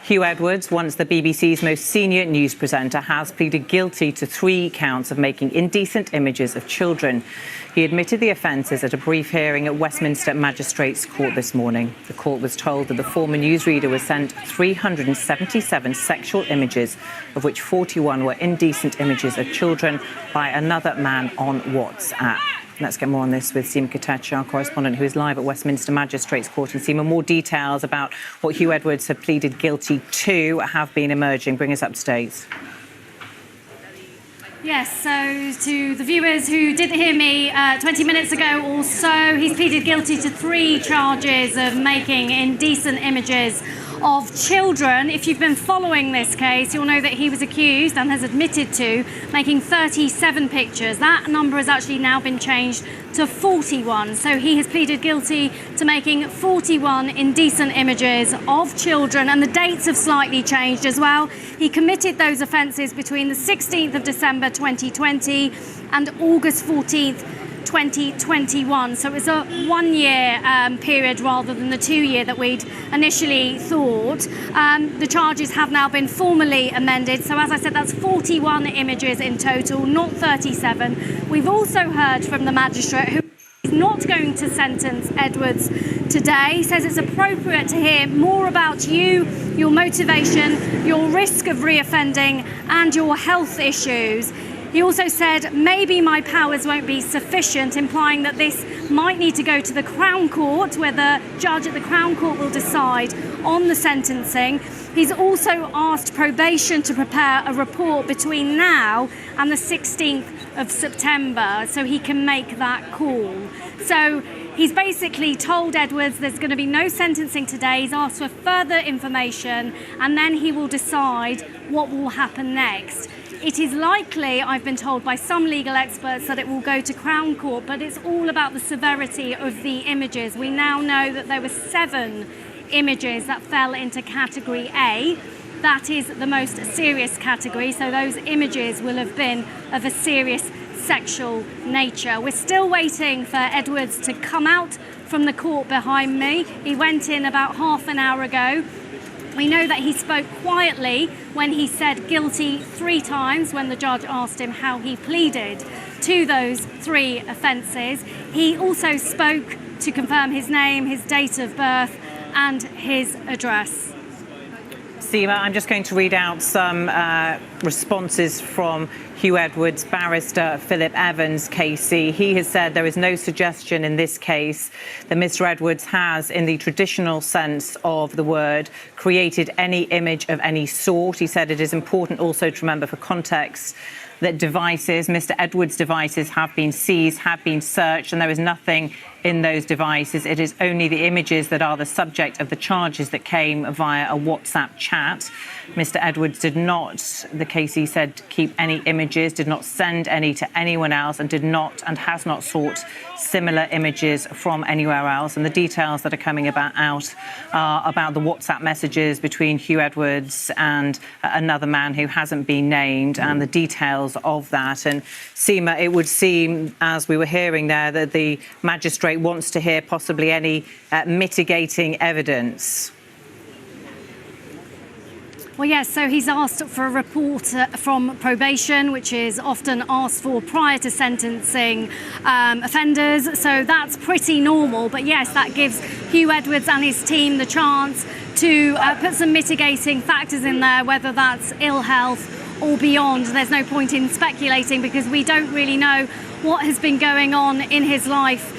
Huw Edwards, once the BBC's most senior news presenter, has pleaded guilty to 3 counts of making indecent images of children. He admitted the offences at a brief hearing at Westminster Magistrates Court this morning. The court was told that the former newsreader was sent 377 sexual images, of which 41 were indecent images of children, by another man on WhatsApp. Let's get more on this with Seema Katecha, our correspondent, who is live at Westminster Magistrates Court. And Seema, more details about what Huw Edwards had pleaded guilty to have been emerging. Bring us up to date. Yes, so to the viewers who didn't hear me 20 minutes ago or so, he's pleaded guilty to 3 charges of making indecent images of children. If you've been following this case, you'll know that he was accused and has admitted to making 37 pictures. That number has actually now been changed to 41. So he has pleaded guilty to making 41 indecent images of children, and the dates have slightly changed as well. He committed those offences between the 16th of December 2020 and August 14th 2021, so it was a 1-year period rather than the 2-year that we'd initially thought. The charges have now been formally amended, so as I said, that's 41 images in total, not 37. We've also heard from the magistrate, who is not going to sentence Edwards today. He says it's appropriate to hear more about you, your motivation, your risk of reoffending, and your health issues. He also said, maybe my powers won't be sufficient, implying that this might need to go to the Crown Court, where the judge at the Crown Court will decide on the sentencing. He's also asked probation to prepare a report between now and the 16th of September, so he can make that call. So he's basically told Edwards there's going to be no sentencing today. He's asked for further information, and then he will decide what will happen next. It is likely, I've been told by some legal experts, that it will go to Crown Court, but it's all about the severity of the images. We now know that there were 7 images that fell into category A. That is the most serious category, so those images will have been of a serious sexual nature. We're still waiting for Edwards to come out from the court behind me. He went in about half an hour ago. We know that he spoke quietly when he said guilty 3 times when the judge asked him how he pleaded to those 3 offences. He also spoke to confirm his name, his date of birth and his address. Seema, I'm just going to read out some responses from Huw Edwards' barrister Philip Evans, KC. He has said there is no suggestion in this case that Mr. Edwards has, in the traditional sense of the word, created any image of any sort. He said it is important also to remember, for context, that devices, Mr. Edwards' devices, have been seized, have been searched, and there is nothing in those devices. It is only the images that are the subject of the charges that came via a WhatsApp chat. Mr. Edwards did not, the KC said, keep any images, did not send any to anyone else, and did not and has not sought similar images from anywhere else. And the details that are coming out are about the WhatsApp messages between Huw Edwards and another man who hasn't been named, and the details of that. And Seema, it would seem, as we were hearing there, that the magistrate wants to hear possibly any mitigating evidence. Well, yes, so he's asked for a report from probation, which is often asked for prior to sentencing offenders. So that's pretty normal. But yes, that gives Huw Edwards and his team the chance to put some mitigating factors in there, whether that's ill health or beyond. There's no point in speculating because we don't really know what has been going on in his life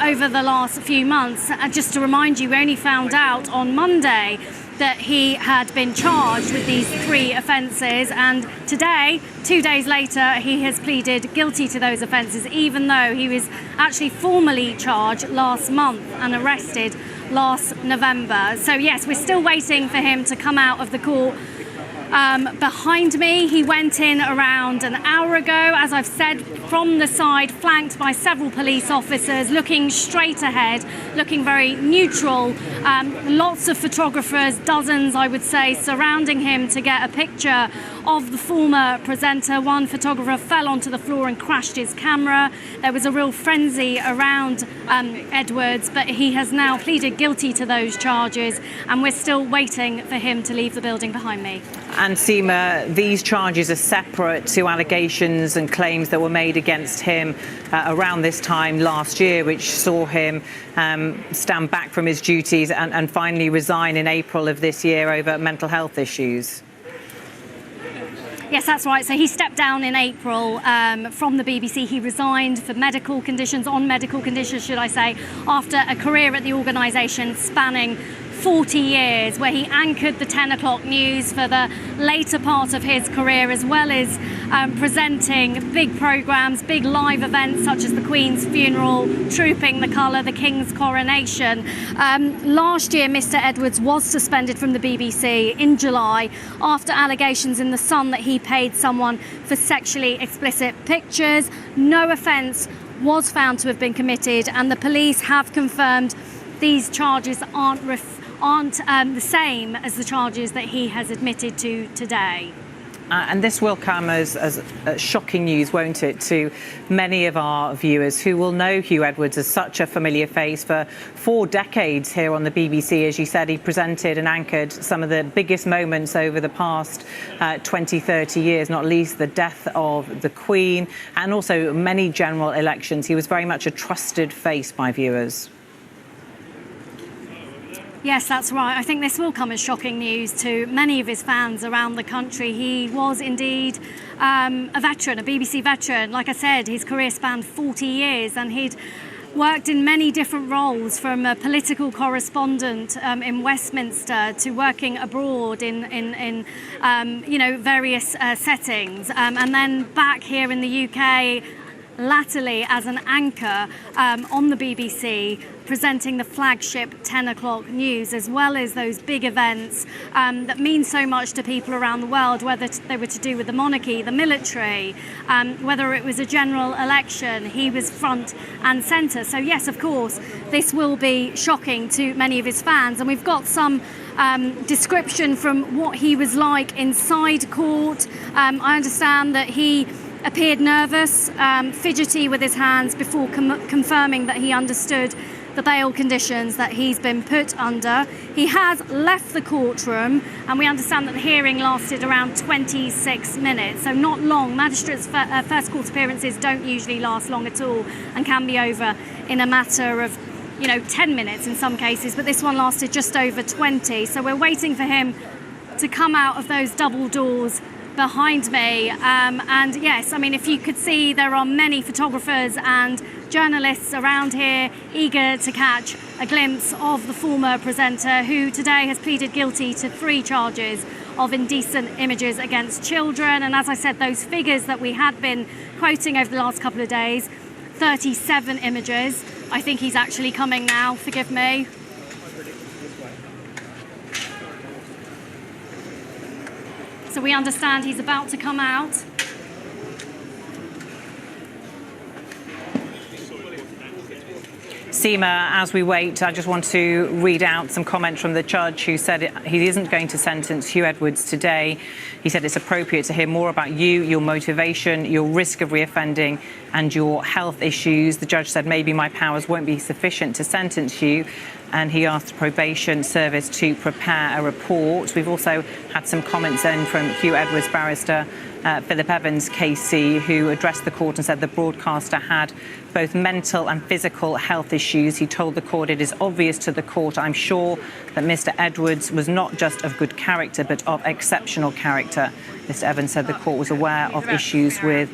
over the last few months. Just to remind you, we only found out on Monday that he had been charged with these 3 offences, and today, 2 days later, he has pleaded guilty to those offences, even though he was actually formally charged last month and arrested last November. So yes, we're still waiting for him to come out of the court behind me. He went in around an hour ago, as I've said, from the side, flanked by several police officers, looking straight ahead, looking very neutral. Lots of photographers, dozens, I would say, surrounding him to get a picture of the former presenter. One photographer fell onto the floor and crashed his camera. There was a real frenzy around Edwards, but he has now pleaded guilty to those charges, and we're still waiting for him to leave the building behind me. And Seema, these charges are separate to allegations and claims that were made against him around this time last year, which saw him stand back from his duties and finally resign in April of this year over mental health issues. Yes, that's right. So he stepped down in April from the BBC. He resigned for medical conditions, on medical conditions, should I say, after a career at the organisation spanning 40 years, where he anchored the 10 o'clock news for the later part of his career, as well as presenting big programmes, big live events such as the Queen's funeral, Trooping the Colour, the King's coronation. Last year, Mr. Edwards was suspended from the BBC in July after allegations in The Sun that he paid someone for sexually explicit pictures. No offence was found to have been committed, and the police have confirmed these charges aren't the same as the charges that he has admitted to today. And this will come as shocking news, won't it, to many of our viewers who will know Huw Edwards as such a familiar face for 4 decades here on the BBC. As you said, he presented and anchored some of the biggest moments over the past 20, 30 years, not least the death of the Queen and also many general elections. He was very much a trusted face by viewers. Yes, that's right. I think this will come as shocking news to many of his fans around the country. He was indeed a veteran, a BBC veteran. Like I said, his career spanned 40 years and he'd worked in many different roles, from a political correspondent in Westminster to working abroad in various settings, and then back here in the UK, latterly as an anchor on the BBC, presenting the flagship 10 o'clock news, as well as those big events that mean so much to people around the world, whether they were to do with the monarchy, the military, whether it was a general election. He was front and centre. So yes, of course, this will be shocking to many of his fans. And we've got some description from what he was like inside court. I understand that he appeared nervous, fidgety with his hands before confirming that he understood the bail conditions that he's been put under. He has left the courtroom, and we understand that the hearing lasted around 26 minutes, so not long. Magistrates' first court appearances don't usually last long at all and can be over in a matter of 10 minutes in some cases, but this one lasted just over 20. So we're waiting for him to come out of those double doors behind me. And yes, I mean, if you could see, there are many photographers and journalists around here eager to catch a glimpse of the former presenter, who today has pleaded guilty to 3 charges of indecent images against children. And as I said, those figures that we had been quoting over the last couple of days, 37 images. I think he's actually coming now, forgive me. So we understand he's about to come out. Seema, as we wait, I just want to read out some comments from the judge, who said he isn't going to sentence Huw Edwards today. He said it's appropriate to hear more about you, your motivation, your risk of reoffending and your health issues. The judge said maybe my powers won't be sufficient to sentence you, and he asked the probation service to prepare a report. We've also had some comments then from Huw Edwards barrister Philip Evans, KC, who addressed the court and said the broadcaster had both mental and physical health issues. He told the court, it is obvious to the court, I'm sure, that Mr. Edwards was not just of good character, but of exceptional character. Mr. Evans said the court was aware of issues with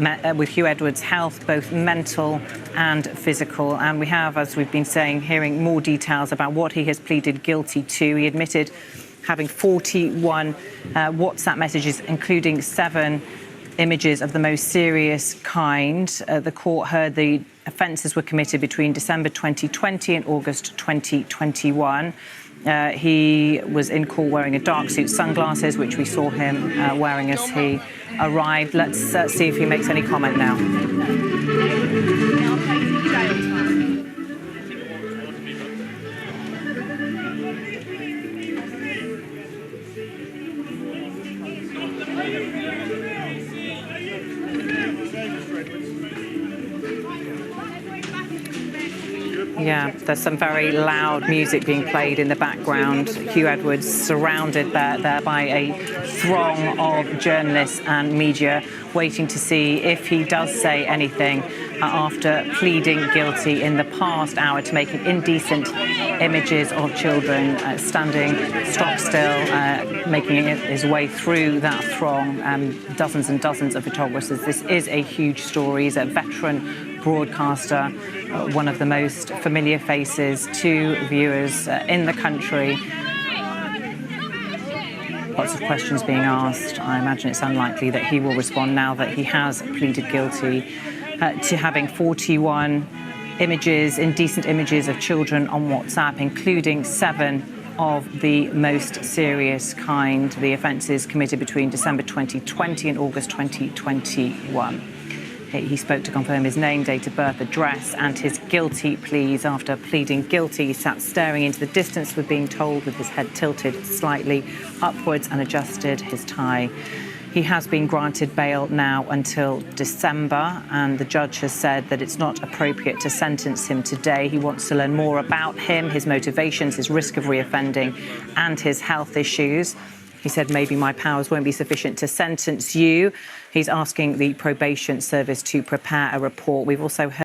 Huw Edwards' health, both mental and physical. And we have, as we've been saying, hearing more details about what he has pleaded guilty to. He admitted having 41 WhatsApp messages, including 7 images of the most serious kind. The court heard the offences were committed between December 2020 and August 2021. He was in court wearing a dark suit, sunglasses, which we saw him wearing as he arrived. Let's see if he makes any comment now. Yeah, there's some very loud music being played in the background. Huw Edwards surrounded there by a throng of journalists and media waiting to see if he does say anything after pleading guilty in the past hour to making indecent images of children standing stock still, making his way through that throng, dozens and dozens of photographers. This is a huge story. He's a veteran broadcaster, one of the most familiar faces to viewers in the country. Lots of questions being asked. I imagine it's unlikely that he will respond now that he has pleaded guilty to having 41 images, indecent images of children on WhatsApp, including 7 of the most serious kind. The offences committed between December 2020 and August 2021. He spoke to confirm his name, date of birth, address and his guilty pleas. After pleading guilty, he sat staring into the distance, we're being told, with his head tilted slightly upwards, and adjusted his tie. He has been granted bail now until December, and the judge has said that it's not appropriate to sentence him today. He wants to learn more about him, his motivations, his risk of reoffending and his health issues. He said, maybe my powers won't be sufficient to sentence you. He's asking the probation service to prepare a report. We've also heard